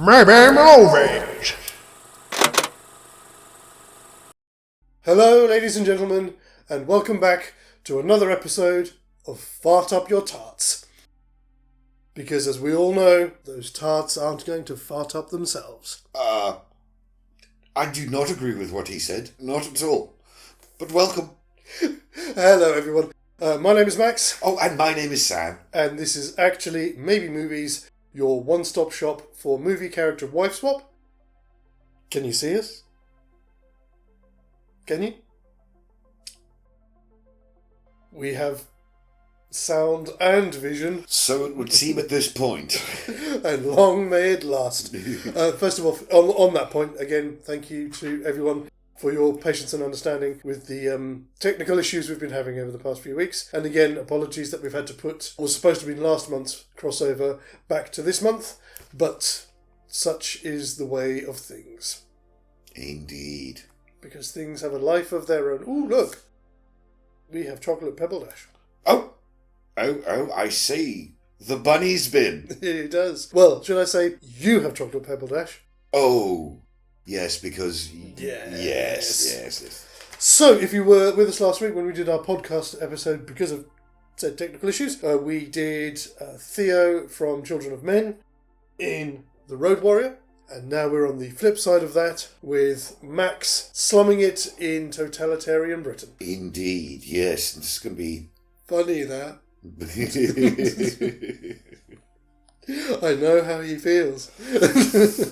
Maybe movies. Hello, ladies and gentlemen, and welcome back to another episode of Fart Up Your Tarts. Because as we all know, those tarts aren't going to fart up themselves. I do not agree with what he said. Not at all. But welcome. Hello, everyone. My name is Max. Oh, and my name is Sam. And this is actually Maybe Movies, your one-stop shop for movie character wife swap. Can you see us? Can you? We have sound and vision. So it would seem at this point. And long may it last. First of all, on that point, again, thank you to everyone for your patience and understanding with the technical issues we've been having over the past few weeks. And again, apologies that we've had to put what was supposed to be last month's crossover back to this month, but such is the way of things. Indeed. Because things have a life of their own. Ooh, look! We have Choco Pebble-Dash. Oh, I see. The bunny's bin. It does. Well, should I say you have Choco Pebble-Dash? Oh, yes, because... Yes. Yes. So, if you were with us last week when we did our podcast episode because of said technical issues, we did Theo from Children of Men in The Road Warrior, and now we're on the flip side of that with Max slumming it in totalitarian Britain. Indeed, yes. This is going to be... Funny that. I know how he feels.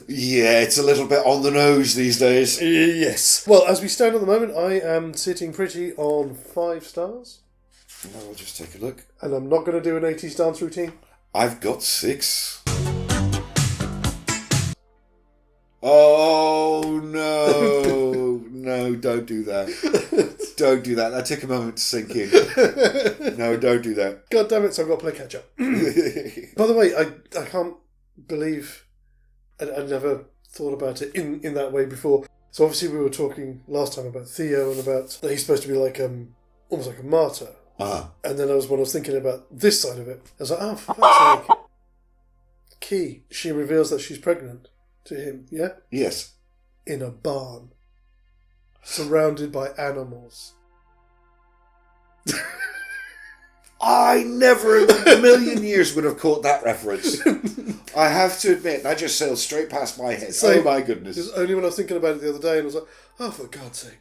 Yeah, it's a little bit on the nose these days. Yes. Well, as we stand at the moment, I am sitting pretty on 5 stars. I'll just take a look. And I'm not going to do an 80s dance routine. I've got 6. Oh, no. No, don't do that. Don't do that. That took a moment to sink in. No, don't do that. God damn it, so I've got to play catch up. By the way, I can't believe I never thought about it in that way before. So obviously we were talking last time about Theo and about that he's supposed to be like almost like a martyr. Uh-huh. And then when I was thinking about this side of it, I was like, oh, for fuck's sake. Key, she reveals that she's pregnant to him, yeah? Yes. In a barn. Surrounded by animals. I never in a million years would have caught that reference. I have to admit, that just sailed straight past my head. Same. Oh my goodness. It was only when I was thinking about it the other day and I was like, oh, for God's sake.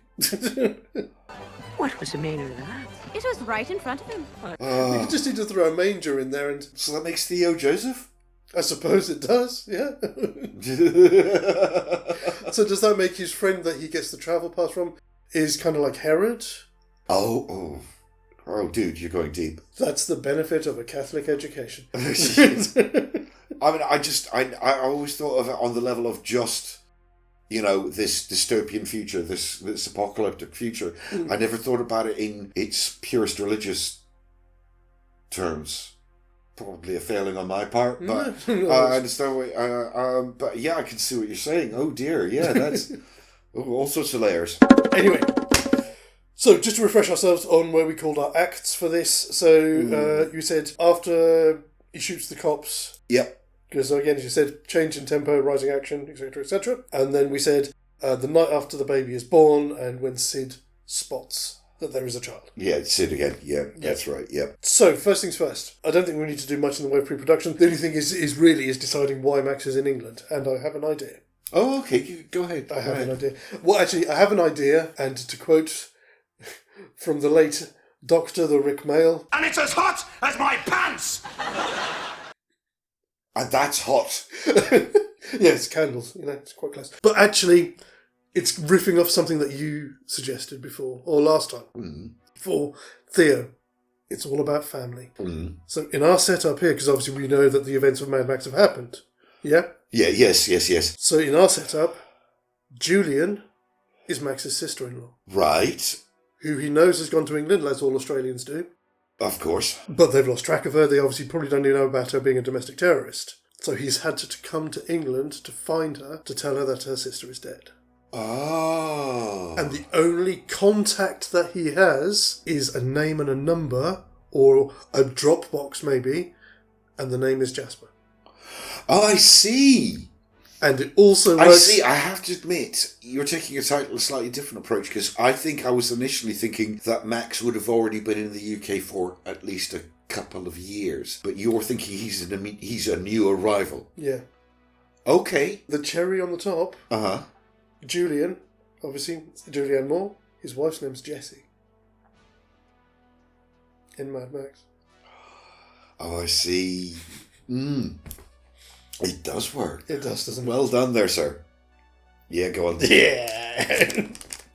What was the meaning of that? It was right in front of him. You just need to throw a manger in there and... So that makes Theo Joseph? I suppose it does, yeah. So does that make his friend that he gets the travel pass from is kind of like Herod? Oh, dude, you're going deep. That's the benefit of a Catholic education. I mean, I always thought of it on the level of just, this dystopian future, this apocalyptic future. I never thought about it in its purest religious terms. Probably a failing on my part, but I understand what. But yeah, I can see what you're saying. Oh dear, yeah, that's all sorts of layers. Anyway, so just to refresh ourselves on where we called our acts for this. So you said after he shoots the cops. Yep. Because again, as you said, change in tempo, rising action, etc., etc. And then we said the night after the baby is born, and when Sid spots that there is a child. Yeah, Sid again. Yeah, that's right. Yeah. So, first things first. I don't think we need to do much in the way of pre-production. The only thing is deciding why Max is in England. And I have an idea. Oh, okay. Go ahead. I have an idea. Well, actually, I have an idea. And to quote from the late Dr. the Rick Mail... And it's as hot as my pants! And that's hot. Yeah, it's candles. It's quite close. But actually... It's riffing off something that you suggested before, or last time. For Theo, it's all about family. So in our setup here, because obviously we know that the events of Mad Max have happened, yeah? Yeah, yes. So in our setup, Julian is Max's sister-in-law. Right. Who he knows has gone to England, as all Australians do. Of course. But they've lost track of her. They obviously probably don't even know about her being a domestic terrorist. So he's had to come to England to find her, to tell her that her sister is dead. Oh. And the only contact that he has is a name and a number, or a Dropbox maybe, and the name is Jasper. Oh, I see. And it also I works... see. I have to admit, you're taking a slightly different approach, because I think I was initially thinking that Max would have already been in the UK for at least a couple of years, but you're thinking he's a new arrival. Yeah. Okay. The cherry on the top, Julian, obviously, Julianne Moore, his wife's name's Jessie. In Mad Max. Oh, I see. It does work. It does, doesn't it? Well done there, sir. Yeah, go on. Yeah.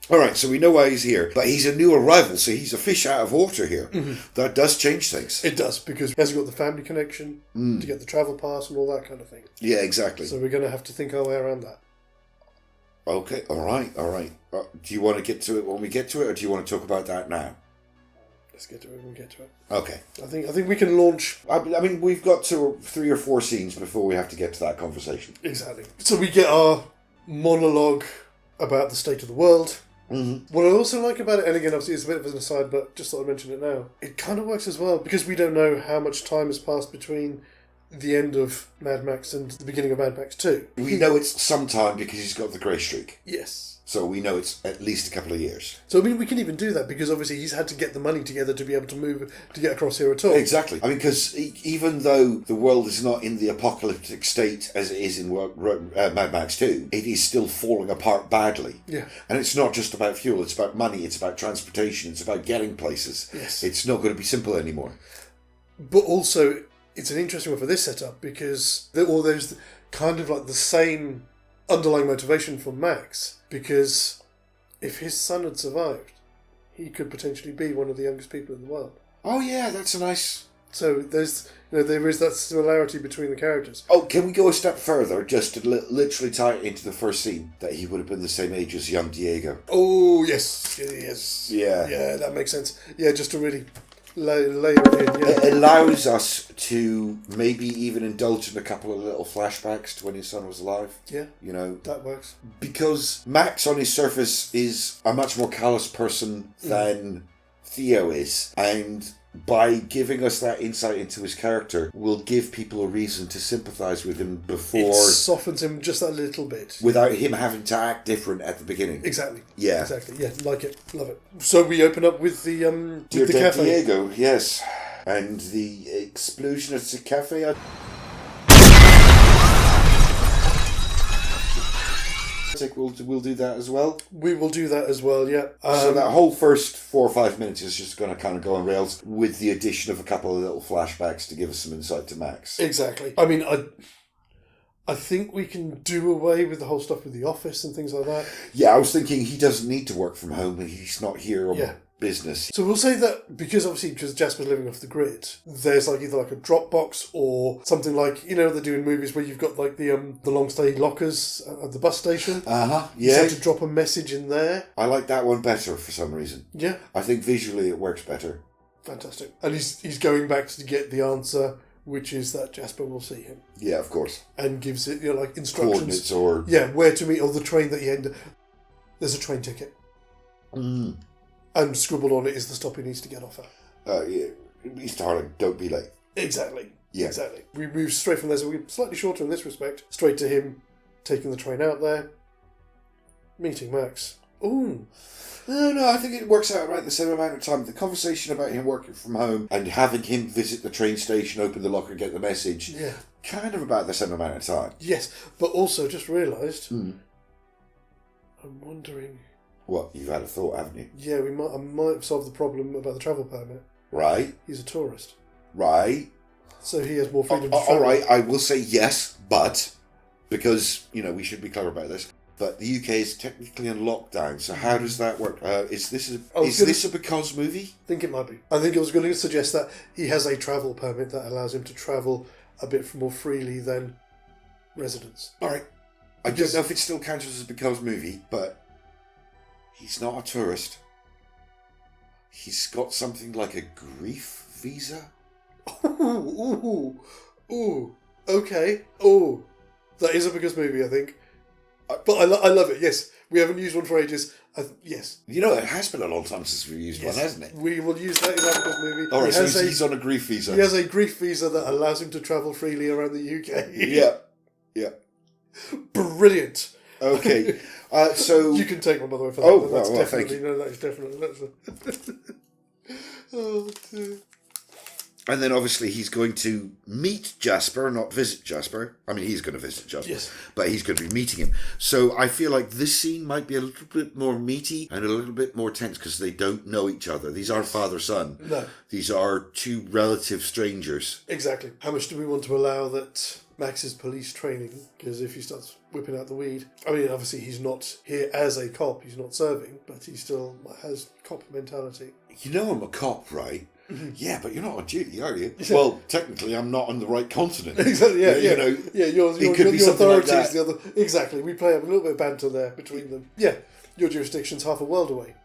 All right, so we know why he's here, but he's a new arrival, so he's a fish out of water here. That does change things. It does, because he hasn't got the family connection to get the travel pass and all that kind of thing. Yeah, exactly. So we're going to have to think our way around that. Okay, all right. Do you want to get to it when we get to it, or do you want to talk about that now? Let's get to it when we get to it. Okay. I think we can launch... I mean, we've got 3 or 4 scenes before we have to get to that conversation. Exactly. So we get our monologue about the state of the world. What I also like about it, and again, obviously it's a bit of an aside, but just thought I'd mention it now, it kind of works as well, because we don't know how much time has passed between the end of Mad Max and the beginning of Mad Max 2. We know it's sometime because he's got the grey streak. Yes. So we know it's at least a couple of years. So, I mean, we can even do that because obviously he's had to get the money together to be able to move, to get across here at all. Exactly. I mean, because even though the world is not in the apocalyptic state as it is in Mad Max 2, it is still falling apart badly. Yeah. And it's not just about fuel, it's about money, it's about transportation, it's about getting places. Yes. It's not going to be simple anymore. But also, it's an interesting one for this setup because there's kind of like the same underlying motivation for Max, because if his son had survived, he could potentially be one of the youngest people in the world. Oh yeah, that's a nice... So there is that similarity between the characters. Oh, can we go a step further, just to literally tie it into the first scene, that he would have been the same age as young Diego? Oh, yes. Yes. Yeah. Yeah, that makes sense. Yeah, just to really layer it in. Yeah. It allows us to maybe even indulge in a couple of little flashbacks to when his son was alive. Yeah. You know, that works. Because Max on his surface is a much more callous person than Theo is, and by giving us that insight into his character, will give people a reason to sympathise with him before... It softens him just a little bit. Without him having to act different at the beginning. Exactly. Yeah. Exactly. Yeah, like it. Love it. So we open up with the Dear with the cafe. Diego, yes. And the explosion at the cafe... I think we'll do that as well. We will do that as well, yeah. So that whole first 4 or 5 minutes is just going to kind of go on rails with the addition of a couple of little flashbacks to give us some insight to Max. Exactly. I mean, I think we can do away with the whole stuff with the office and things like that. Yeah, I was thinking he doesn't need to work from home and he's not here on business. So we'll say that because Jasper's living off the grid, there's like either like a Dropbox or something like, you know, they do in movies where you've got like the long stay lockers at the bus station. Yeah. You have to drop a message in there. I like that one better for some reason. Yeah. I think visually it works better. Fantastic. And he's going back to get the answer, which is that Jasper will see him. Yeah, of course. And gives it, you know, like instructions. Coordinates or... Yeah, where to meet, or the train that he ended. There's a train ticket. And scribbled on it is the stop he needs to get off at. Yeah. East Harlem, don't be late. Exactly. Yeah. Exactly. We move straight from there, so we're slightly shorter in this respect. Straight to him taking the train out there, meeting Max. Ooh. No, I think it works out right the same amount of time. The conversation about him working from home and having him visit the train station, open the locker, get the message, kind of about the same amount of time. Yes, but also just realised, I'm wondering... What, you've had a thought, haven't you? Yeah, I might have solved the problem about the travel permit. Right. He's a tourist. Right. So he has more freedom to travel. All right, I will say yes, but, because, you know, we should be clever about this, but the UK is technically in lockdown, so how does that work? Is this a because movie? I think it might be. I think I was going to suggest that he has a travel permit that allows him to travel a bit more freely than residents. All right. I don't know if it still counts as a because movie, but he's not a tourist. He's got something like a grief visa. Ooh, okay. Oh, that is a because movie, I think. But I love it, yes. We haven't used one for ages. Yes. You know, it has been a long time since we've used one, hasn't it? We will use that in our because movie. All right, so he's on a grief visa. He has a grief visa that allows him to travel freely around the UK. Yeah. Brilliant. Okay. So You can take one, by the way, for that. Oh, That's well, thank definitely, you. no, that is definitely, oh, dear. And then obviously he's going to meet Jasper, not visit Jasper. I mean, he's going to visit Jasper. Yes. But he's going to be meeting him. So I feel like this scene might be a little bit more meaty and a little bit more tense because they don't know each other. These aren't father-son. No. These are two relative strangers. Exactly. How much do we want to allow that Max's police training? Because if he starts whipping out the weed... I mean, obviously he's not here as a cop. He's not serving. But he still has cop mentality. You know I'm a cop, right? Yeah, but you're not on duty, are you? Yeah. Well, technically, I'm not on the right continent. Exactly, yeah. You know, yeah, your could be something like authority is the other... Exactly. We play up a little bit of banter there between them. Yeah, your jurisdiction's half a world away.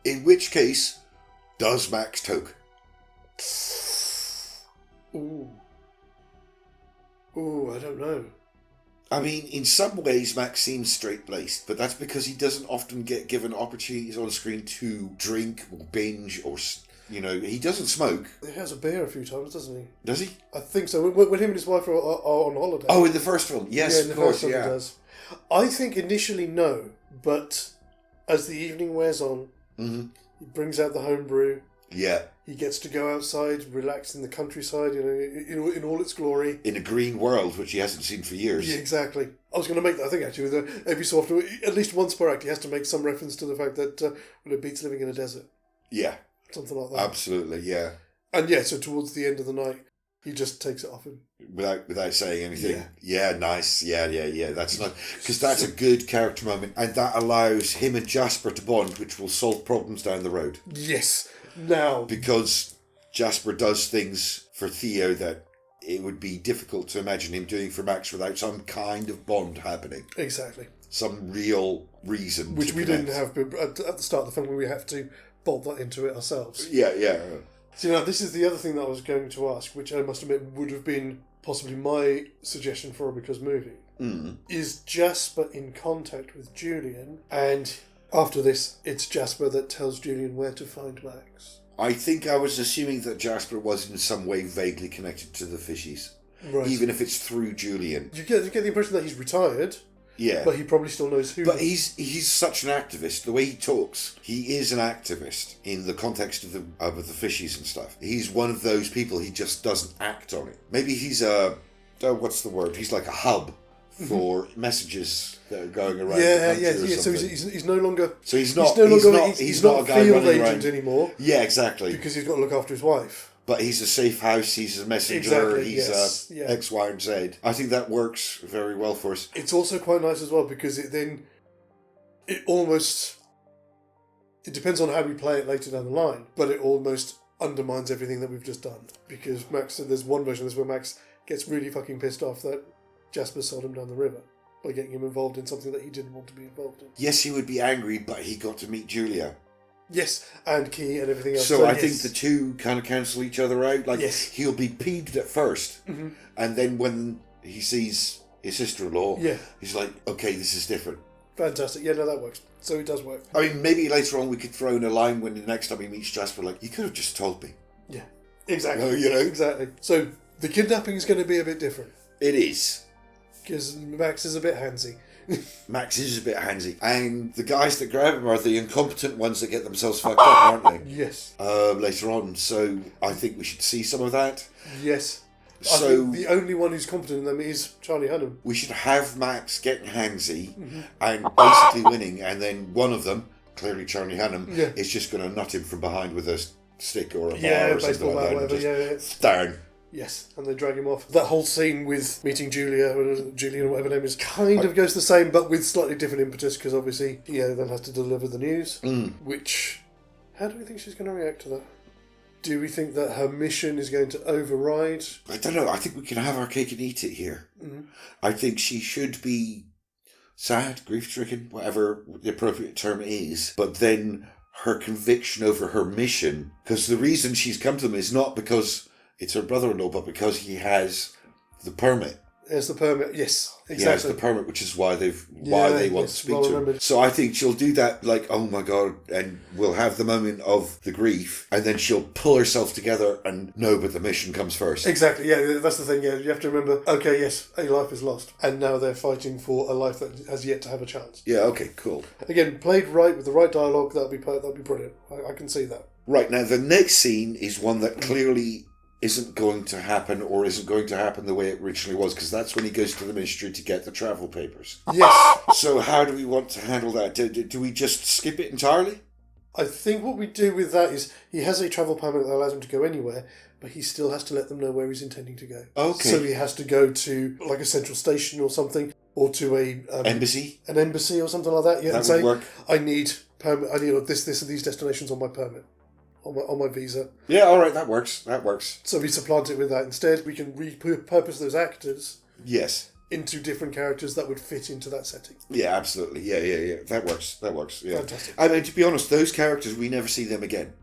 In which case, does Max toke? Ooh, I don't know. I mean, in some ways, Max seems straight-laced, but that's because he doesn't often get given opportunities on screen to drink or binge or, you know, he doesn't smoke. He has a beer a few times, doesn't he? Does he? I think so. When him and his wife are on holiday. Oh, in the first film. Yes, yeah, in the of course, first one yeah. he does. I think initially no, but as the evening wears on, he brings out the homebrew. Yeah. He gets to go outside, relax in the countryside, you know, in all its glory. In a green world, which he hasn't seen for years. Yeah, exactly. I was going to make that, I think, actually, every so often, at least once per act, he has to make some reference to the fact that it beats living in a desert. Yeah. Something like that. Absolutely, yeah. And yeah, so towards the end of the night, he just takes it off him. Without saying anything. Yeah. Yeah, nice. Yeah. That's nice. Because that's a good character moment. And that allows him and Jasper to bond, which will solve problems down the road. Yes. Now. Because Jasper does things for Theo that it would be difficult to imagine him doing for Max without some kind of bond happening. Exactly. Some real reason. Which to we connect. didn't have at the start of the film, where we have to bolt that into it ourselves. Yeah. So now, this is the other thing that I was going to ask, which I must admit would have been possibly my suggestion for a Because movie. Is Jasper in contact with Julian, and after this, it's Jasper that tells Julian where to find Max. I think I was assuming that Jasper was in some way vaguely connected to the fishies. Right. Even if it's through Julian. You get the impression that he's retired, Yeah. but he probably still knows who. But he's such an activist. The way he talks, he is an activist in the context of the fishies and stuff. He's one of those people. He just doesn't act on it. Maybe he's what's the word? He's like a hub for messages that are going around. Yeah. the country or So something. he's no longer. So he's He's not not a guy field running agent around. anymore Yeah, exactly. because he's got to look after his wife. But he's a safe house. He's a messenger. Exactly, He's yes, yeah. X, Y, and Z. I think that works very well for us. It's also quite nice as well because it depends on how we play it later down the line, but it almost undermines everything that we've just done. Because there's one version of this where Max gets really fucking pissed off that Jasper sold him down the river by getting him involved in something that he didn't want to be involved in. Yes, he would be angry, but he got to meet Julia. Yes, and Key and everything else. So I yes. think the two kind of cancel each other out. Like, Yes. he'll be peeved at first, and then when he sees his sister-in-law, Yeah. he's like, okay, this is different. Fantastic. Yeah, no, that works. So it does work. I mean, maybe later on we could throw in a line when the next time he meets Jasper, like, you could have just told me. Yeah, exactly. Oh, you know? Exactly. So the kidnapping is going to be a bit different It is. because Max is a bit handsy. Max is a bit handsy. And the guys that grab him are the incompetent ones that get themselves fucked up, aren't they? Yes. Later on. So I think we should see some of that. Yes. I So think the only one who's competent in them is Charlie Hunnam. we should have Max getting handsy and basically winning, and then one of them, clearly Charlie Hunnam, Yeah. is just going to nut him from behind with a stick or a bar Yeah, or something baseball like bat, that. whatever. And Yeah. just down. Yes, and they drag him off. That whole scene with meeting Julian or whatever her name is, kind of goes the same, but with slightly different impetus, because obviously he then has to deliver the news, which, how do we think she's going to react to that? Do we think that her mission is going to override? I don't know. I think we can have our cake and eat it here. I think she should be sad, grief-stricken, whatever the appropriate term is, but then her conviction over her mission, because the reason she's come to them is not because it's her brother-in-law, but because he has the permit. Has the permit. Yes, He exactly. has the permit, which is why they want to speak to him. So I think she'll do that, like, oh my God, and we'll have the moment of the grief, and then she'll pull herself together and no, but the mission comes first. Exactly, yeah, that's the thing, yeah. You have to remember, okay, yes, a life is lost, and now they're fighting for a life that has yet to have a chance. Yeah, okay, cool. Again, played right with the right dialogue, that'll be brilliant. I can see that. Right, now the next scene is one that clearly isn't going to happen, or isn't going to happen the way it originally was, because that's when he goes to the ministry to get the travel papers. Yes. So how do we want to handle that? Do we just skip it entirely? I think what we do with that is he has a travel permit that allows him to go anywhere, but he still has to let them know where he's intending to go. Okay. So he has to go to like a central station or something, or to a embassy? An embassy or something like that. Yeah, that and say, would work. I need permit. I need this, and these destinations on my permit. On my visa. Yeah, all right, that works. So we supplant it with that. Instead, we can repurpose those actors into different characters that would fit into that setting. Yeah, absolutely. Yeah. That works. Yeah. Fantastic. I mean, to be honest, those characters, we never see them again.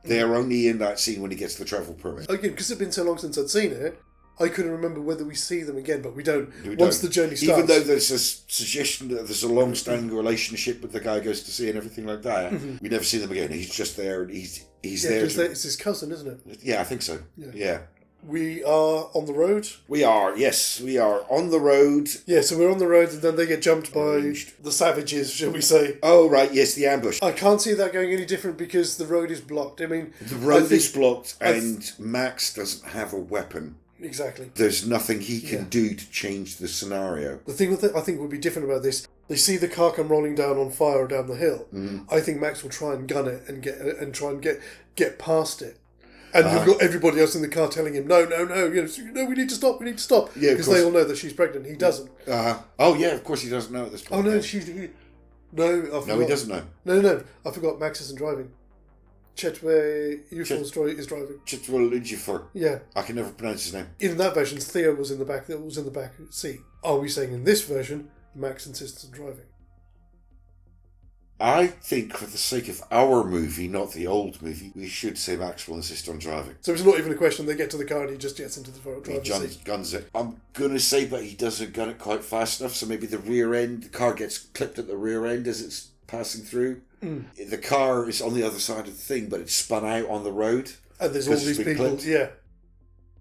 They are only in that scene when he gets the travel permit. Again, because it's been so long since I'd seen it, I couldn't remember whether we see them again, but we don't. Once the journey starts. Even though there's a suggestion that there's a long-standing relationship with the guy goes to see and everything like that, we never see them again. He's just there, and he's there. It's his cousin, isn't it? Yeah, I think so. Yeah. We are on the road. We are on the road. Yeah, so we're on the road, and then they get jumped by the savages, shall we say. Oh, right, yes, the ambush. I can't see that going any different because the road is blocked. I mean... The road is blocked, and Max doesn't have a weapon. Exactly. There's nothing he can do to change the scenario. The thing that I think would be different about this, they see the car come rolling down on fire down the hill. I think Max will try and gun it and try and get past it. And you've got everybody else in the car telling him, no, we need to stop. Yeah, because they all know that she's pregnant. He doesn't. Oh, yeah, of course he doesn't know at this point. Oh, no, I forgot. No, he doesn't know. No, I forgot Max isn't driving. Chetwe Ufo is driving. Chetwe Ufo. Yeah. I can never pronounce his name. In that version, Theo was in the back seat. Are we saying in this version, Max insists on driving? I think for the sake of our movie, not the old movie, we should say Max will insist on driving. So it's not even a question. They get to the car and he just gets into the driver's seat. He guns it. I'm going to say, but he doesn't gun it quite fast enough, so maybe the car gets clipped at the rear end as it's passing through. The car is on the other side of the thing, but it's spun out on the road. And there's all these people,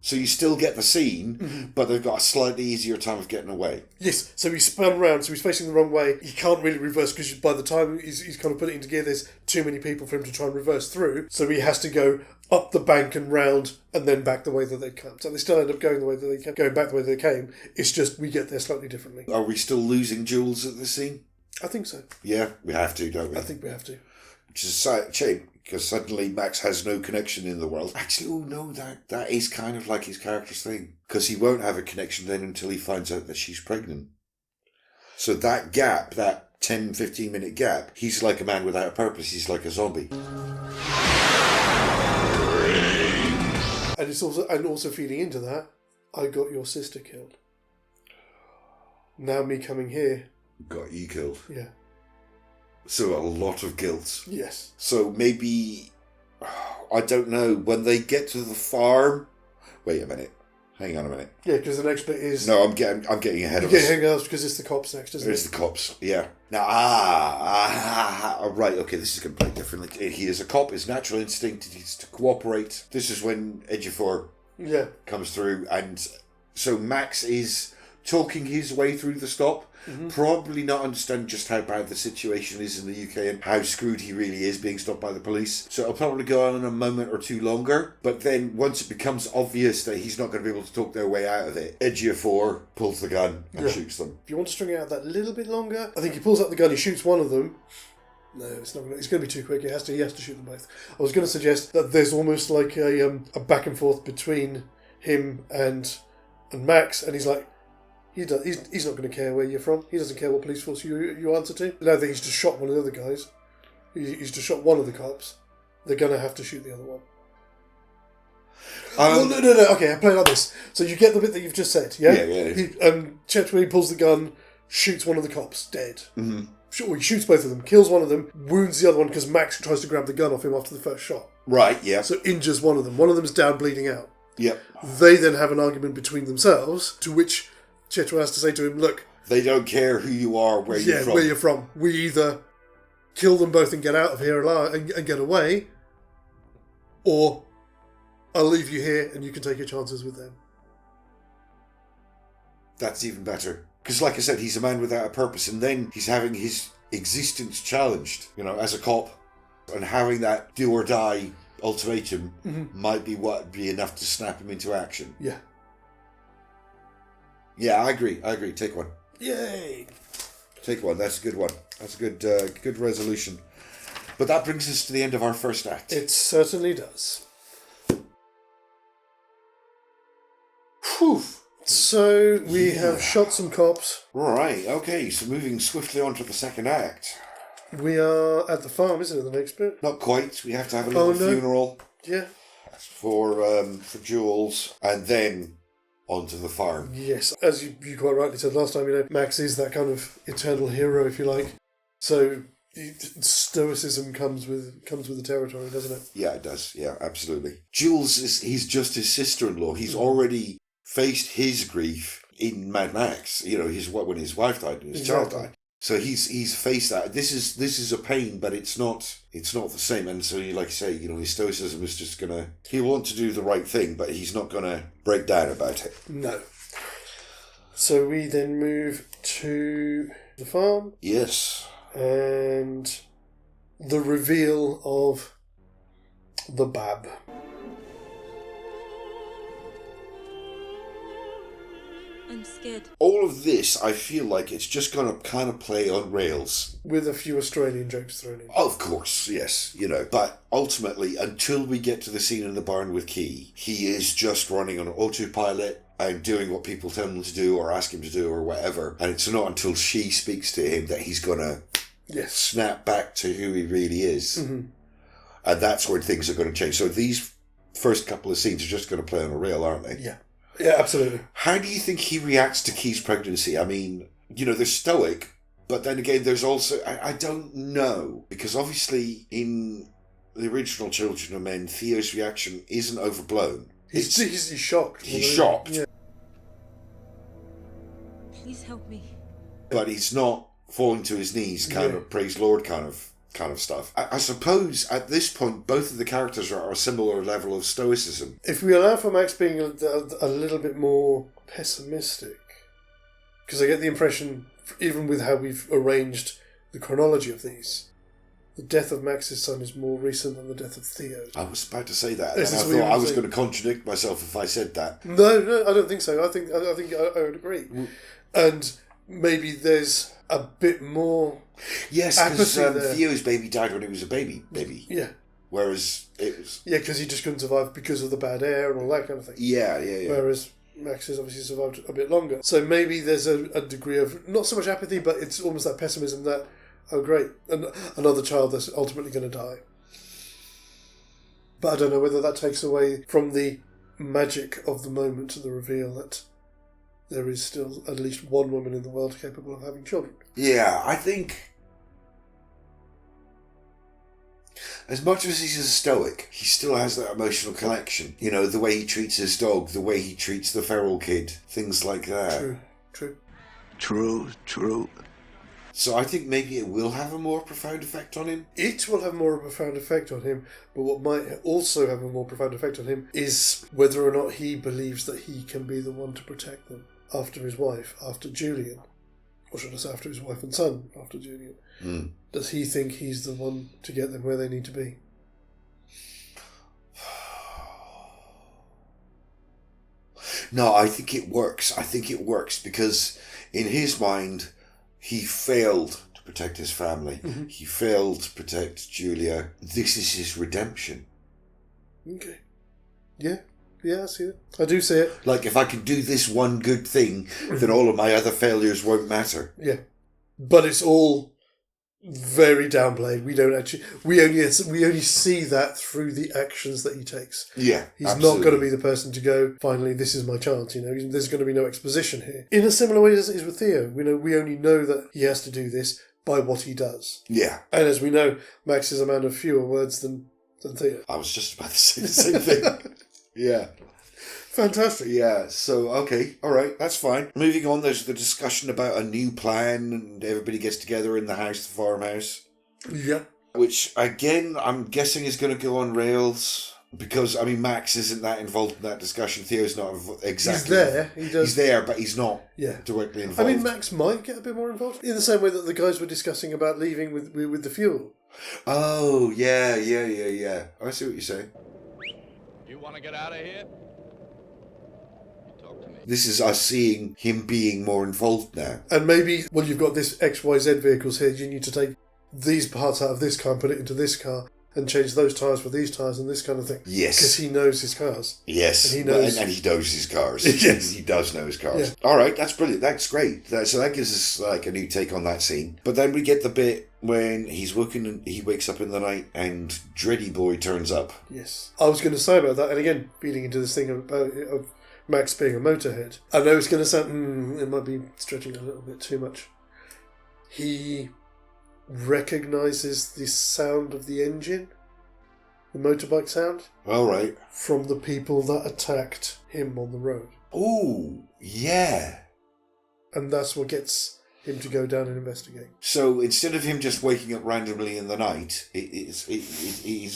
So you still get the scene, but they've got a slightly easier time of getting away. Yes, so he's spun around, so he's facing the wrong way. He can't really reverse because by the time he's kind of put it into gear, there's too many people for him to try and reverse through. So he has to go up the bank and round and then back the way that they come. So they still end up going back the way they came. It's just we get there slightly differently. Are we still losing Jules at this scene? I think so. Yeah, we have to, don't we? I think we have to. Which is a shame, because suddenly Max has no connection in the world. Actually, oh no, that is kind of like his character's thing. Because he won't have a connection then until he finds out that she's pregnant. So that gap, that 10, 15 minute gap, he's like a man without a purpose. He's like a zombie. And it's also feeding into that, I got your sister killed. Now me coming here. Got you killed. Yeah. So a lot of guilt. Yes. So maybe, I don't know, when they get to the farm... Wait a minute. Hang on a minute. Yeah, because the next bit is... No, I'm getting ahead of us. You're getting ahead because it's the cops next, isn't it? It's the cops, yeah. Now, right, okay, this is completely different. He is a cop, his natural instinct is to cooperate. This is when Ejiofor comes through, and so Max is talking his way through the stop, probably not understanding just how bad the situation is in the UK and how screwed he really is being stopped by the police. So it'll probably go on a moment or two longer, but then once it becomes obvious that he's not going to be able to talk their way out of it, Ejiofor pulls the gun and shoots them. If you want to string it out that little bit longer, I think he pulls out the gun, he shoots one of them. No, it's not. It's going to be too quick. He has to shoot them both. I was going to suggest that there's almost like a back and forth between him and Max, and he's like, he's not going to care where you're from. He doesn't care what police force you answer to. Now that he's just shot one of the other guys, he's just shot one of the cops. They're going to have to shoot the other one. No. Okay, I play it like this. So you get the bit that you've just said, yeah? Yeah. Chetwe pulls the gun, shoots one of the cops, dead. Mm-hmm. Sure, he shoots both of them, kills one of them, wounds the other one because Max tries to grab the gun off him after the first shot. Right, yeah. So injures one of them. One of them's down, bleeding out. Yep. They then have an argument between themselves, to which Chitra has to say to him, look, they don't care who you are, where you're from. where you're from. We either kill them both and get out of here alive and get away, or I'll leave you here and you can take your chances with them. That's even better. Because like I said, he's a man without a purpose, and then he's having his existence challenged, as a cop, and having that do or die ultimatum might be what be enough to snap him into action. Yeah. Yeah, I agree. Take one. Yay! Take one. That's a good one. That's a good resolution. But that brings us to the end of our first act. It certainly does. Whew. So we have shot some cops. Right, okay, so moving swiftly on to the second act. We are at the farm, isn't it, the next bit? Not quite. We have to have a little funeral. Yeah. For Jules, and then onto the farm. Yes, as you quite rightly said last time, Max is that kind of eternal hero, if you like. So stoicism comes with the territory, doesn't it? Yeah, it does. Yeah, absolutely. Jules he's just his sister-in-law. He's already faced his grief in Mad Max. When his wife died and his child died. So he's faced that. This is a pain, but it's not the same. And so, like you say, his stoicism is just he'll want to do the right thing, but he's not gonna break down about it. No. So we then move to the farm. Yes. And the reveal of the Bab. I'm scared. All of this, I feel like it's just going to kind of play on rails. With a few Australian jokes thrown in. Of course, yes, But ultimately, until we get to the scene in the barn with Key, he is just running on autopilot and doing what people tell him to do or ask him to do or whatever. And it's not until she speaks to him that he's going to snap back to who he really is. Mm-hmm. And that's when things are going to change. So these first couple of scenes are just going to play on a rail, aren't they? Yeah. Yeah, absolutely. How do you think he reacts to Key's pregnancy? I mean, they're stoic, but then again, there's also... I don't know. Because obviously, in the original Children of Men, Theo's reaction isn't overblown. He's shocked. He's shocked. Yeah. Please help me. But he's not falling to his knees, kind of praise Lord kind of stuff. I suppose at this point both of the characters are a similar level of stoicism. If we allow for Max being a little bit more pessimistic, because I get the impression, even with how we've arranged the chronology of these, the death of Max's son is more recent than the death of Theo's. I was about to say that, and I thought I was going to contradict myself if I said that. No, I don't think so. I think I would agree, and maybe there's a bit more. Yes, because Theo's baby died when he was a baby. Yeah. Whereas it was... Yeah, because he just couldn't survive because of the bad air and all that kind of thing. Yeah. Whereas Max has obviously survived a bit longer. So maybe there's a degree of, not so much apathy, but it's almost that pessimism that, oh great, another child that's ultimately going to die. But I don't know whether that takes away from the magic of the moment to the reveal that there is still at least one woman in the world capable of having children. Yeah, I think... As much as he's a stoic, he still has that emotional connection. The way he treats his dog, the way he treats the feral kid, things like that. True. So I think maybe it will have a more profound effect on him. It will have more of a profound effect on him, but what might also have a more profound effect on him is whether or not he believes that he can be the one to protect them after his wife, after Julian. Or should I say after his wife and son, after Julian. Mm. Does he think he's the one to get them where they need to be? No, I think it works. Because in his mind, he failed to protect his family. Mm-hmm. He failed to protect Julia. This is his redemption. Okay. Yeah, I see it. I do see it. Like, if I can do this one good thing, then all of my other failures won't matter. Yeah. But it's all very downplayed. We don't actually... We only see that through the actions that he takes. Yeah, He's not going to be the person to go, finally, this is my chance, There's going to be no exposition here. In a similar way as it is with Theo. We only know that he has to do this by what he does. Yeah. And as we know, Max is a man of fewer words than Theo. I was just about to say the same thing. Yeah. Fantastic. Yeah, so, okay, all right, that's fine. Moving on, there's the discussion about a new plan, and everybody gets together in the house, the farmhouse. Yeah. Which, again, I'm guessing is going to go on rails. Because, I mean, Max isn't that involved in that discussion. Theo's not exactly... He's there. He's there, but he's not Yeah. directly I involved. mean, Max might get a bit more involved. In the same way that the guys were discussing about leaving with the fuel. Oh, yeah. I see what you're saying. You want to get out of here? You talk to me. This is us seeing him being more involved now. And maybe, well, you've got this XYZ vehicles here. You need to take these parts out of this car and put it into this car. And change those tyres for these tyres and this kind of thing. Yes. Because he knows his cars. Yes. And he knows, and he knows his cars. Yes. He does know his cars. Yeah. All right, that's brilliant. That's great. So that gives us like a new take on that scene. But then we get the bit when he wakes up in the night and Dreddy Boy turns up. Yes. I was going to say about that, and again, feeding into this thing of Max being a motorhead. I know it's going to sound, it might be stretching a little bit too much. He recognises the sound of the engine, the motorbike sound. All right. From the people that attacked him on the road. Ooh, yeah. And that's what gets him to go down and investigate. So instead of him just waking up randomly in the night, it's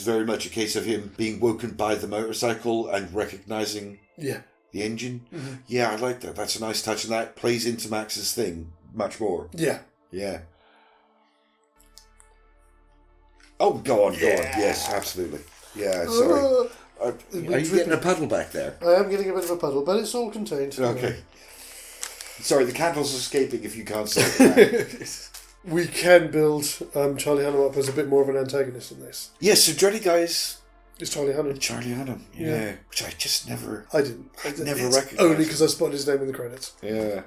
very much a case of him being woken by the motorcycle and recognising the engine. Mm-hmm. Yeah, I like that. That's a nice touch, and that plays into Max's thing much more. Yeah. Yeah. Oh, go on. Yes, absolutely. Yeah, sorry. Are you getting a puddle back there? I am getting a bit of a puddle, but it's all contained. Okay. Sorry, the candle's escaping if you can't see it. We can build Charlie Hunnam up as a bit more of an antagonist in this. Yes, so Dreddy Guys... It's Charlie Hunnam. Charlie Hunnam, yeah. Which I just never... I didn't. Never recognised. Only because I spotted his name in the credits. Yeah.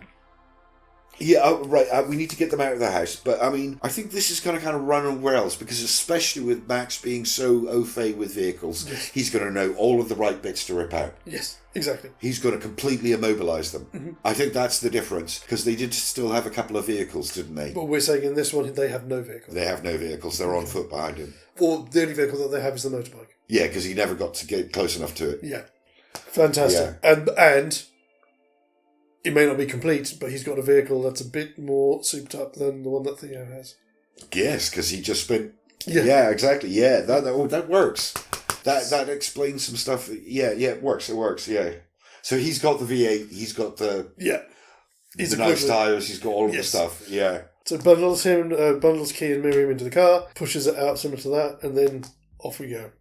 Yeah, right. We need to get them out of the house. But, I mean, I think this is going to kind of run on rails because especially with Max being so au fait with vehicles, he's going to know all of the right bits to rip out. Yes, exactly. He's going to completely immobilise them. Mm-hmm. I think that's the difference because they did still have a couple of vehicles, didn't they? But we're saying in this one, they have no vehicles. They have no vehicles. They're on foot behind him. Or the only vehicle that they have is the motorbike. Yeah, because he never got to get close enough to it. Yeah. Fantastic. Yeah. And it may not be complete, but he's got a vehicle that's a bit more souped up than the one that Theo has. Yes, because he just spent... Yeah, exactly. Yeah, that works. That explains some stuff. Yeah, it works. It works, yeah. So he's got the V8, he's got the... Yeah. He's the nice tyres, he's got all of the stuff, yeah. So bundles Key and Miriam into the car, pushes it out similar to that, and then off we go.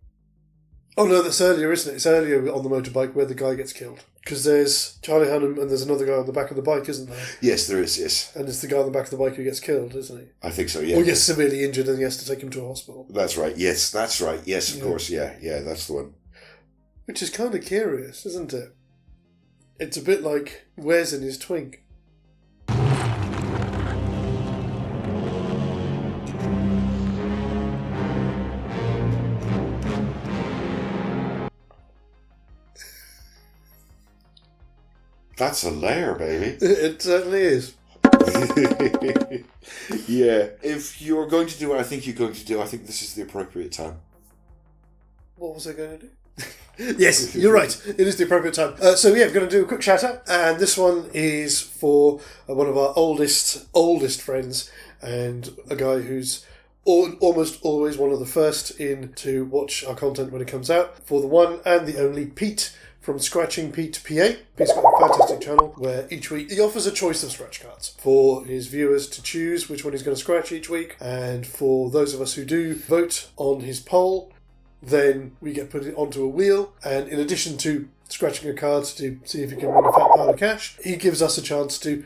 Oh no, that's earlier, isn't it? It's earlier on the motorbike where the guy gets killed. Because there's Charlie Hunnam and there's another guy on the back of the bike, isn't there? Yes, there is, yes. And it's the guy on the back of the bike who gets killed, isn't he? I think so, yeah. Or gets severely injured and he has to take him to a hospital. That's right, yes, that's right. Yes, of course, yeah, that's the one. Which is kind of curious, isn't it? It's a bit like Wes and his twink. That's a layer, baby. It certainly is. Yeah. If you're going to do what I think you're going to do, I think this is the appropriate time. What was I going to do? Yes, you're right. It is the appropriate time. So we're going to do a quick shout out. And this one is for one of our oldest friends and a guy who's almost always one of the first in to watch our content when it comes out. For the one and the only Pete from Scratching Pete PA. Pete's got a fantastic channel where each week he offers a choice of scratch cards for his viewers to choose which one he's going to scratch each week. And for those of us who do vote on his poll, then we get put it onto a wheel. And in addition to scratching a card to see if he can win a fat pile of cash, he gives us a chance to,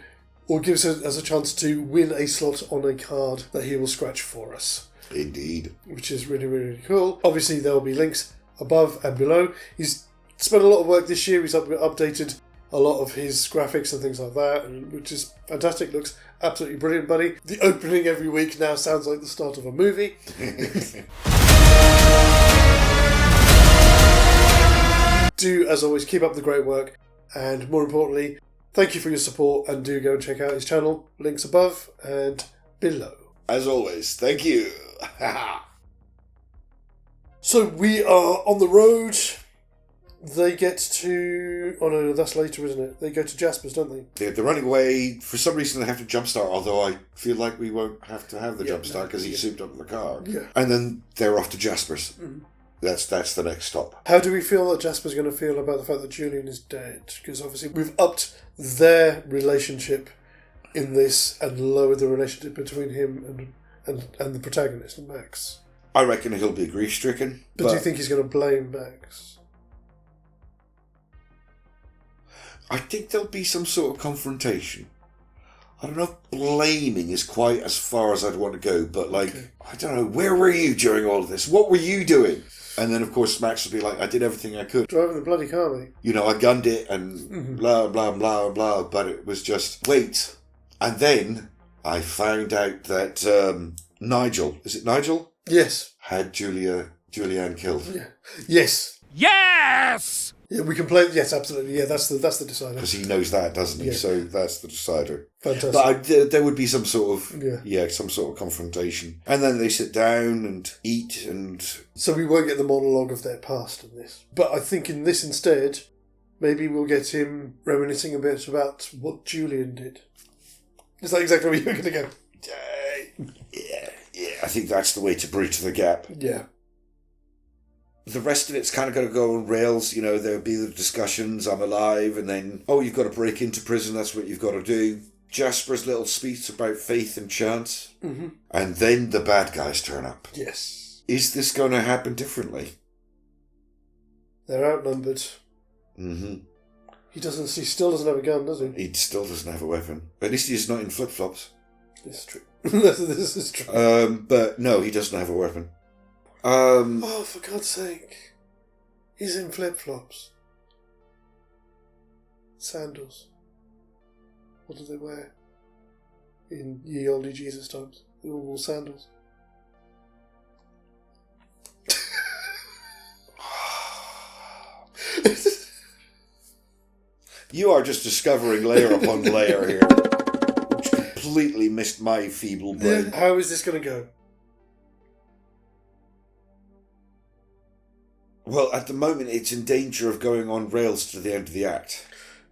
or gives us a chance to win a slot on a card that he will scratch for us. Indeed. Which is really, really, really cool. Obviously, there will be links above and below. He's spent a lot of work this year. He's updated a lot of his graphics and things like that, which is fantastic. Looks absolutely brilliant, buddy. The opening every week now sounds like the start of a movie. Do, as always, keep up the great work. And more importantly, thank you for your support. And do go and check out his channel. Links above and below. As always, thank you. So we are on the road. they get to... Oh, no, that's later, isn't it? They go to Jasper's, don't they? They're running away. For some reason, they have to jumpstart, although I feel like we won't have to have the jumpstart because he's souped up in the car. Yeah. And then they're off to Jasper's. That's the next stop. How do we feel that Jasper's going to feel about the fact that Julian is dead? Because obviously we've upped their relationship in this and lowered the relationship between him and the protagonist, Max. I reckon he'll be grief-stricken. But do you think he's going to blame Max? I think there'll be some sort of confrontation. I don't know if blaming is quite as far as I'd want to go, but I don't know, where were you during all of this? What were you doing? And then, of course, Max will be like, I did everything I could. Driving the bloody car, mate. You know, I gunned it and blah, blah, blah, blah, but it was just, wait. And then I found out that Nigel, is it Nigel? Yes. Had Julianne killed. Yeah. Yes. Yes! Yeah, we can play... Yes, absolutely. Yeah, that's the decider. Because he knows that, doesn't he? Yeah. So that's the decider. Fantastic. But there would be some sort of some sort of confrontation, and then they sit down and eat, and so we won't get the monologue of their past in this. But I think in this instead, maybe we'll get him reminiscing a bit about what Julian did. Is that exactly where you're going to go? Yeah. I think that's the way to bridge the gap. Yeah. The rest of it's kind of going to go on rails. You know, there'll be the discussions, I'm alive, and then, you've got to break into prison, that's what you've got to do. Jasper's little speech about faith and chance. Mm-hmm. And then the bad guys turn up. Yes. Is this going to happen differently? They're outnumbered. Mm-hmm. He still doesn't have a gun, does he? He still doesn't have a weapon. At least he's not in flip-flops. This is true. This is true. But no, he doesn't have a weapon. Oh, for God's sake. He's in flip-flops. Sandals. What do they wear? In ye olde Jesus times. They all wore sandals. You are just discovering layer upon layer here. Which completely missed my feeble brain. Yeah, how is this going to go? Well, at the moment, it's in danger of going on rails to the end of the act.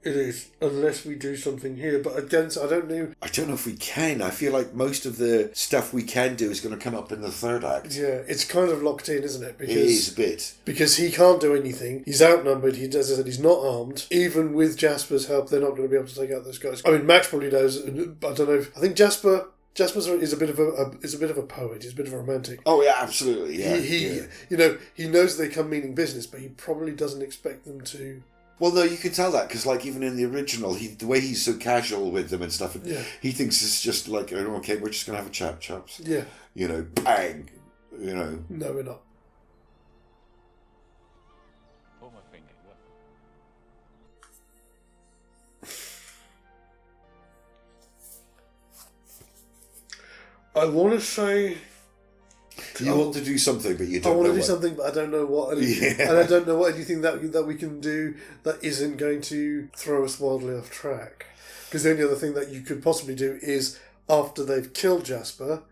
It is, unless we do something here. But again, I don't know. I don't know if we can. I feel like most of the stuff we can do is going to come up in the third act. Yeah, it's kind of locked in, isn't it? Because, it is a bit. Because he can't do anything. He's outnumbered. As I said, he's not armed. Even with Jasper's help, they're not going to be able to take out those guys. I mean, Max probably knows. I don't know. I think Jasper is a bit of a poet. He's a bit of a romantic. Oh yeah, absolutely. Yeah. He knows they come meaning business, but he probably doesn't expect them to. Well, no, you can tell that because, even in the original, the way he's so casual with them and stuff, he thinks it's just like, okay, we're just gonna have a chat, chaps. Yeah. Bang. No, we're not. Pull my finger. I want to say. You want to do something, but you don't know I want to do what. something, but I don't know what. And I don't know what anything that we can do that isn't going to throw us wildly off track. Because the only other thing that you could possibly do is, after they've killed Jasper,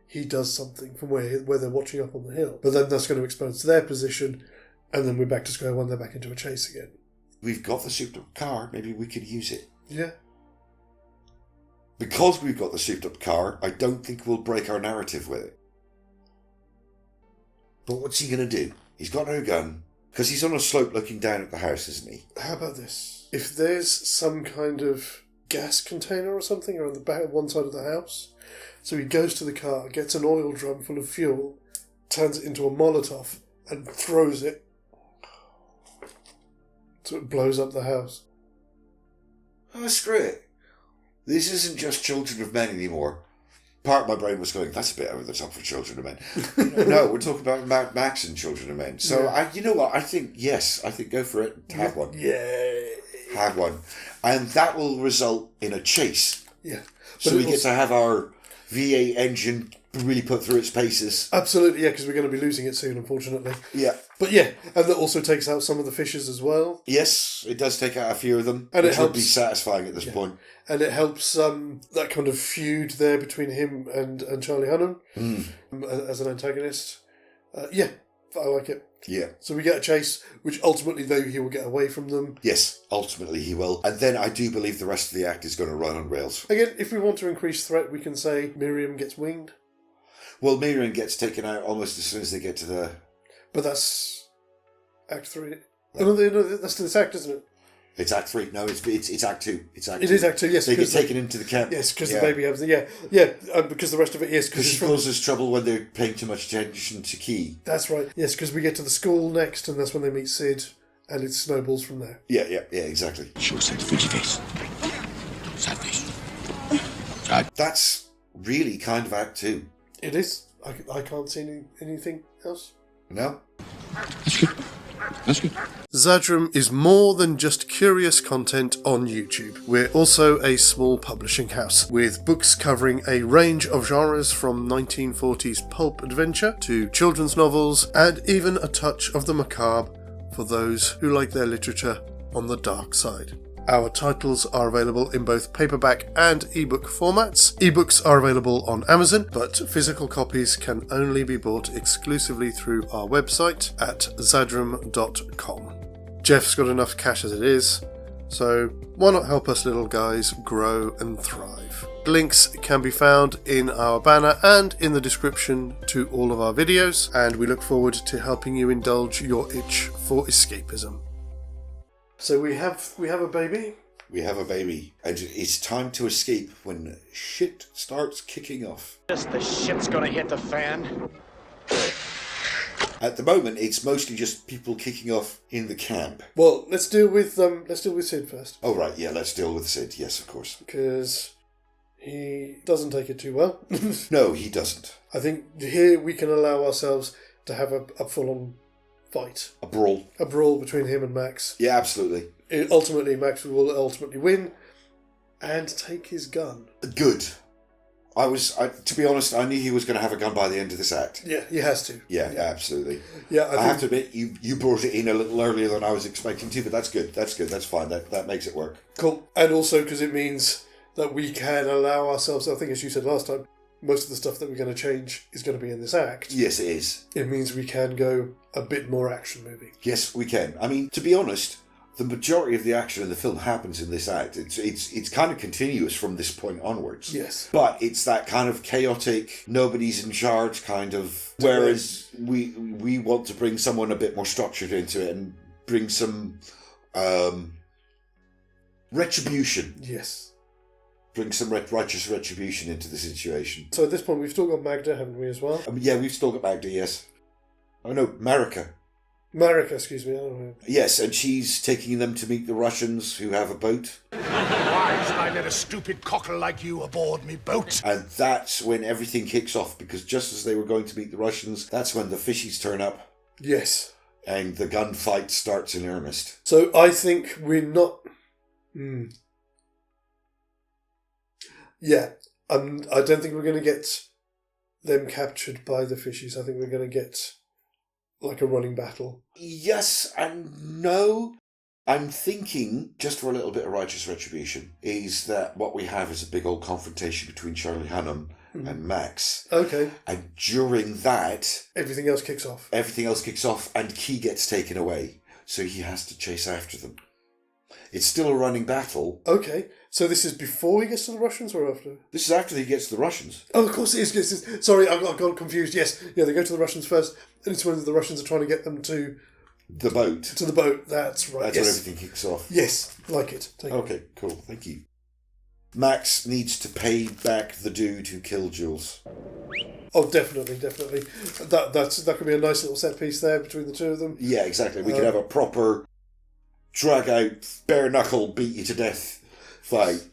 he does something from where they're watching up on the hill. But then that's going to expose their position, and then we're back to square one, they're back into a chase again. We've got the souped-up car, maybe we could use it. Yeah. Because we've got the souped-up car, I don't think we'll break our narrative with it. But what's he going to do? He's got no gun. Because he's on a slope looking down at the house, isn't he? How about this? If there's some kind of gas container or something around the back, one side of the house, so he goes to the car, gets an oil drum full of fuel, turns it into a Molotov, and throws it. So it blows up the house. Oh, screw it. This isn't just Children of Men anymore. Part of my brain was going, that's a bit over the top for Children of Men. No, we're talking about Mad Max and Children of Men. So, you know what? I think go for it. Have one. Yeah. Have one. And that will result in a chase. Yeah. So we get to have our V8 engine really put through its paces. Absolutely, yeah, because we're going to be losing it soon, unfortunately. Yeah. But yeah, and that also takes out some of the fishes as well. Yes, it does take out a few of them, and which it helps, would be satisfying at this point. And it helps that kind of feud there between him and Charlie Hunnam as an antagonist. I like it. Yeah. So we get a chase, which ultimately, though, he will get away from them. Yes, ultimately he will. And then I do believe the rest of the act is going to run on rails. Again, if we want to increase threat, we can say Miriam gets winged. Well, Miriam gets taken out almost as soon as they get to the... But that's Act 3. No, that's this act, isn't it? It's Act 3. No, it's Act 2. It's Act 2. It is Act 2, yes. They get taken into the camp. Yes, because the baby has... because the rest of it, yes. Because she causes trouble when they're paying too much attention to Key. That's right. Yes, because we get to the school next, and that's when they meet Sid, and it snowballs from there. Yeah, exactly. Show us that fishy face. Sad face. That's really kind of Act 2. It is. I can't see anything else. No? That's good. Xadrum is more than just curious content on YouTube. We're also a small publishing house, with books covering a range of genres from 1940s pulp adventure to children's novels, and even a touch of the macabre for those who like their literature on the dark side. Our titles are available in both paperback and ebook formats. Ebooks are available on Amazon, but physical copies can only be bought exclusively through our website at xadrum.com. Jeff's got enough cash as it is, so why not help us little guys grow and thrive? Links can be found in our banner and in the description to all of our videos, and we look forward to helping you indulge your itch for escapism. So we have a baby. We have a baby. And it's time to escape when shit starts kicking off. The shit's gonna hit the fan. At the moment, it's mostly just people kicking off in the camp. Well, let's deal with Sid first, Oh, right, yeah, let's deal with Sid. Yes, of course. because he doesn't take it too well. No, he doesn't. I think here we can allow ourselves to have a full-on fight, A brawl. between him and Max. Yeah, absolutely. Ultimately, Max will ultimately win and take his gun. Good. To be honest, I knew he was going to have a gun by the end of this act. Yeah, he has to. Yeah, absolutely. Yeah, I have to admit, you brought it in a little earlier than I was expecting to, but that's good. That's fine. That makes it work. Cool. And also because it means that we can allow ourselves, I think as you said last time, most of the stuff that we're going to change is going to be in this act. Yes, it is. It means we can go a bit more action movie. Yes, we can. I mean, to be honest, the majority of the action in the film happens in this act. It's kind of continuous from this point onwards. Yes. But it's that kind of chaotic, nobody's in charge kind of. Whereas we want to bring someone a bit more structured into it and bring some retribution. Yes. Bring some righteous retribution into the situation. So at this point, we've still got Magda, haven't we, as well? Yeah, we've still got Magda, yes. Oh no, Marika. Excuse me. I don't know. Yes, and she's taking them to meet the Russians who have a boat. Why should I let a stupid cockle like you aboard me boat? And that's when everything kicks off, because just as they were going to meet the Russians, that's when the fishies turn up. Yes. And the gunfight starts in earnest. So I think we're not... Yeah. I don't think we're going to get them captured by the fishies. I think we're going to get like a running battle. Yes and no. I'm thinking, just for a little bit of righteous retribution, is that what we have is a big old confrontation between Charlie Hunnam and Max. Okay. And during that... Everything else kicks off. And Key gets taken away. So he has to chase after them. It's still a running battle. Okay. So this is before he gets to the Russians or after? This is after he gets to the Russians. Oh, of course it is. Yes. Sorry, I got confused. Yes. Yeah, they go to the Russians first, and it's when the Russians are trying to get them to... The boat. To the boat, that's right. That's when everything kicks off. Yes, like it. Okay, cool. Thank you. Max needs to pay back the dude who killed Jules. Oh, definitely. That could be a nice little set piece there between the two of them. Yeah, exactly. We could have a proper drag-out, bare-knuckle, beat-you-to-death fight,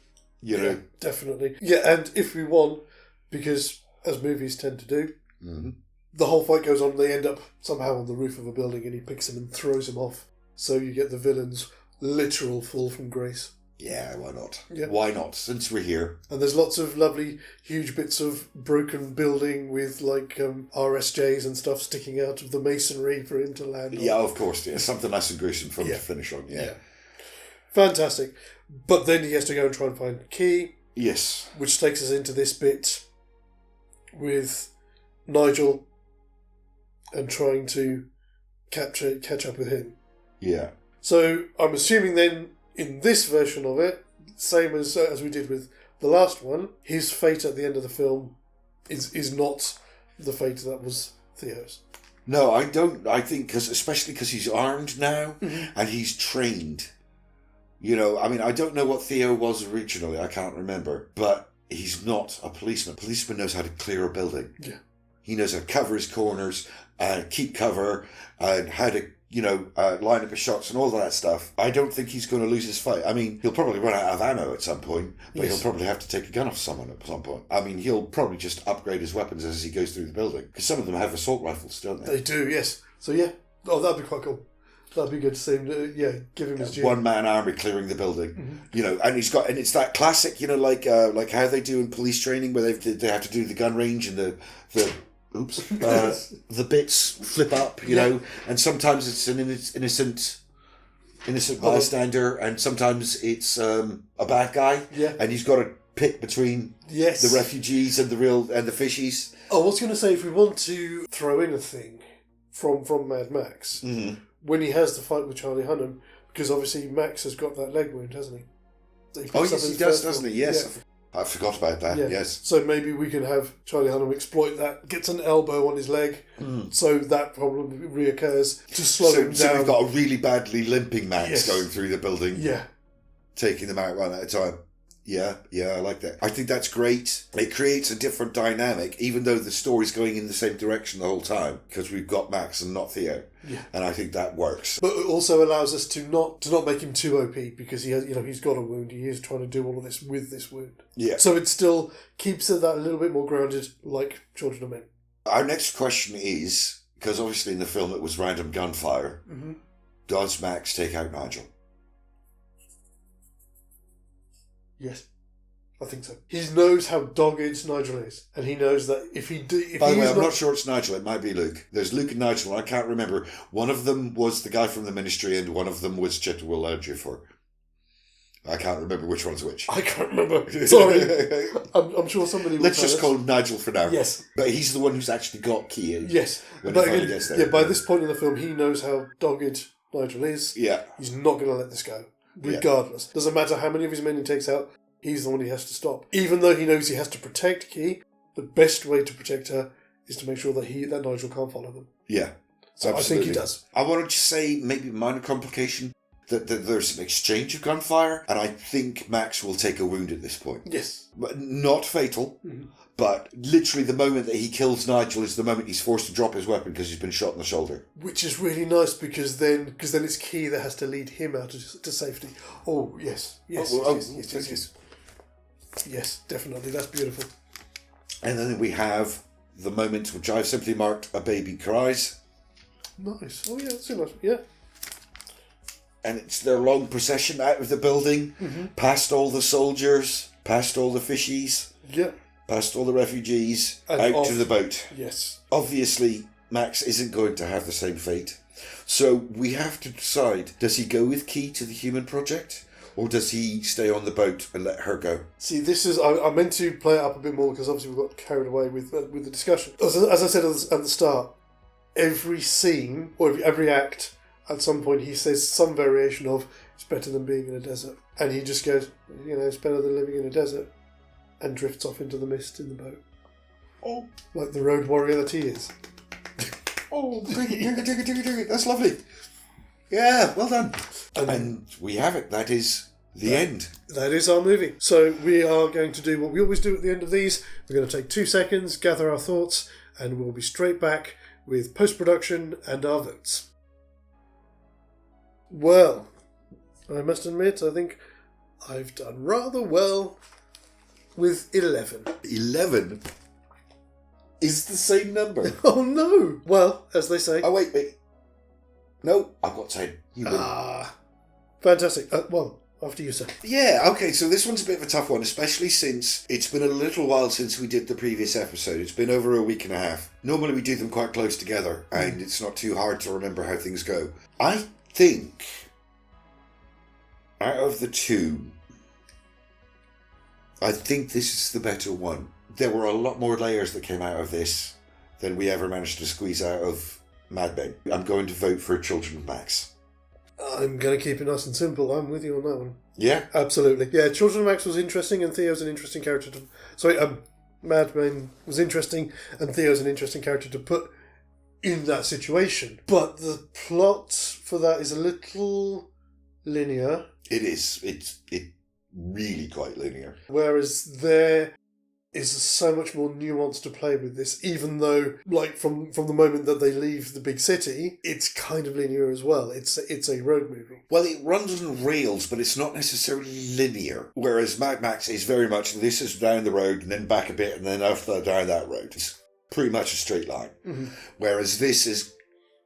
you know. Definitely. Yeah, and if we want, because as movies tend to do, the whole fight goes on, they end up somehow on the roof of a building and he picks him and throws him off. So you get the villain's literal fall from grace. Yeah, why not? Yeah. Why not, since we're here? And there's lots of lovely, huge bits of broken building with, like, RSJs and stuff sticking out of the masonry for him to land on. Yeah, of course, yeah. Something nice and gruesome for him to finish on, yeah. Fantastic. But then he has to go and try and find Key. Yes. Which takes us into this bit with Nigel and trying to catch up with him. Yeah. So I'm assuming then in this version of it, same as we did with the last one, his fate at the end of the film is not the fate that was Theo's. No, I don't. I think especially because he's armed now and he's trained. You know, I mean, I don't know what Theo was originally. I can't remember, but he's not a policeman. A policeman knows how to clear a building. Yeah. He knows how to cover his corners and keep cover and how to, line up his shots and all that stuff. I don't think he's going to lose his fight. I mean, he'll probably run out of ammo at some point, but he'll probably have to take a gun off someone at some point. I mean, he'll probably just upgrade his weapons as he goes through the building. Because some of them have assault rifles, don't they? They do, yes. So, yeah. Oh, that'd be quite cool. That'd be good to see him, give him his due. One-man army clearing the building. And and it's that classic, like how they do in police training where they have to do the gun range and the bits flip up, you know, and sometimes it's an innocent bystander, and sometimes it's a bad guy, and he's got to pick between the refugees and the fishies. I was going to say, if we want to throw in a thing from Mad Max, when he has the fight with Charlie Hunnam, because obviously Max has got that leg wound, hasn't he? Oh yes, he does, doesn't he? Yes. Yeah. I forgot about that, yes. So maybe we can have Charlie Hunnam exploit that, gets an elbow on his leg, so that problem reoccurs to slow him down. So we've got a really badly limping Max going through the building, taking them out one at a time. Yeah, I like that. I think that's great. It creates a different dynamic, even though the story's going in the same direction the whole time, because we've got Max and not Theo. Yeah. And I think that works. But it also allows us to not make him too OP, because he has, he's got a wound. He is trying to do all of this with this wound. Yeah. So it still keeps it that a little bit more grounded, like Children of Men. Our next question is, because obviously in the film it was random gunfire, does Max take out Nigel? Yes, I think so. He knows how dogged Nigel is, and he knows that if he do... By the way, I'm not sure it's Nigel, it might be Luke. There's Luke and Nigel, and I can't remember. One of them was the guy from the Ministry, and one of them was Chitwell Ejiofor. I can't remember which one's which. I can't remember. Sorry. I'm sure somebody will Let's just call him Nigel for now. Yes. But he's the one who's actually got Key. Yes. But again, gets there. By this point in the film, he knows how dogged Nigel is. Yeah. He's not going to let this go. Regardless. Doesn't matter how many of his men he takes out, he's the one he has to stop. Even though he knows he has to protect Key, the best way to protect her is to make sure that Nigel can't follow them. Yeah. So I think he does. I wanted to say, maybe minor complication, that there's an exchange of gunfire, and I think Max will take a wound at this point. Yes. But not fatal, but literally the moment that he kills Nigel is the moment he's forced to drop his weapon because he's been shot in the shoulder. Which is really nice, because then it's Key that has to lead him out to safety. Oh, yes. Yes, yes, definitely. That's beautiful. And then we have the moment which I've simply marked "A Baby Cries." Nice. Oh, yeah, that's nice. Yeah. And it's their long procession out of the building, past all the soldiers, past all the fishies, past all the refugees, and out to the boat. Yes. Obviously, Max isn't going to have the same fate. So we have to decide, does he go with Key to the Human Project? Or does he stay on the boat and let her go? See, this is... I meant to play it up a bit more, because obviously we got carried away with the discussion. As I said at the start, every scene, or every act, at some point he says some variation of, it's better than being in a desert. And he just goes, it's better than living in a desert. And drifts off into the mist in the boat. Oh. Like the road warrior that he is. Oh, dig it. That's lovely. Yeah, well done. And we have it. That is the end. That is our movie. So we are going to do what we always do at the end of these. We're going to take 2 seconds, gather our thoughts, and we'll be straight back with post-production and our votes. Well, I must admit, I think I've done rather well with 11. 11 is the same number. Oh no! Well, as they say... Oh, wait. No, I've got 10. You win. Fantastic. Well, after you, sir. Yeah, okay, so this one's a bit of a tough one, especially since it's been a little while since we did the previous episode. It's been over a week and a half. Normally we do them quite close together, and it's not too hard to remember how things go. I think, out of the two, I think this is the better one. There were a lot more layers that came out of this than we ever managed to squeeze out of Mad Men. I'm going to vote for Children of Max. I'm going to keep it nice and simple. I'm with you on that one. Yeah? Absolutely. Yeah, Children of Max was interesting, and Theo's an interesting character to... Sorry, Mad Men was interesting, and Theo's an interesting character to put in that situation. But the plot for that is a little linear. It is. It's really quite linear. Whereas there is so much more nuance to play with this, even though, like, from the moment that they leave the big city, it's kind of linear as well. It's a road movie. Well, it runs on rails, but it's not necessarily linear. Whereas Mad Max is very much, this is down the road, and then back a bit, and then after that, down that road. It's pretty much a straight line. Mm-hmm. Whereas this is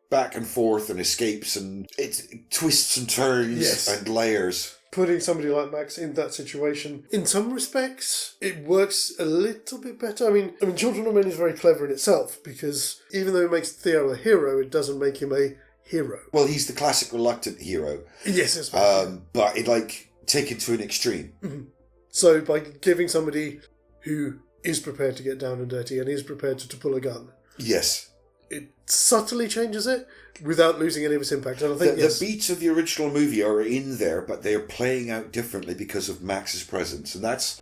back and forth and escapes, and it's twists and turns and layers. Putting somebody like Max in that situation, in some respects, it works a little bit better. I mean, Children of Men is very clever in itself, because even though it makes Theo a hero, it doesn't make him a hero. Well, he's the classic reluctant hero. Yes, but it, like, taken to an extreme. Mm-hmm. So by giving somebody who is prepared to get down and dirty and is prepared to pull a gun. Yes. It subtly changes it without losing any of its impact. And I think the beats of the original movie are in there, but they're playing out differently because of Max's presence, and that's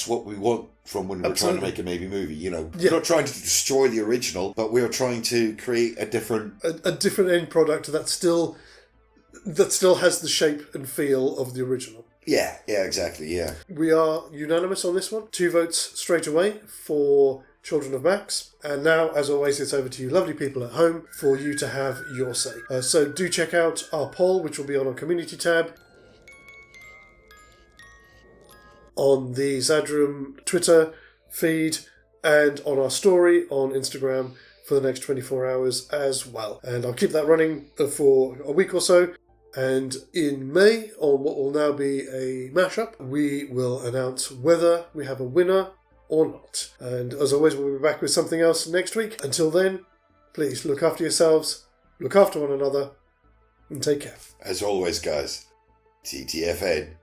what we want from when we're trying to make a movie. You know, we're not trying to destroy the original, but we're trying to create a different end product that still has the shape and feel of the original. Yeah, exactly. Yeah, we are unanimous on this one. 2 votes straight away for Children of Max. And now, as always, it's over to you lovely people at home for you to have your say. So do check out our poll, which will be on our community tab, on the Xadrum Twitter feed, and on our story on Instagram for the next 24 hours as well. And I'll keep that running for a week or so. And in May, on what will now be a mashup, we will announce whether we have a winner or not. And as always, we'll be back with something else next week. Until then, please look after yourselves, look after one another, and take care. As always, guys, TTFN.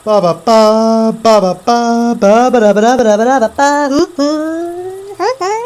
Ba ba ba ba ba ba ba ba ba ba ba ba ba ba.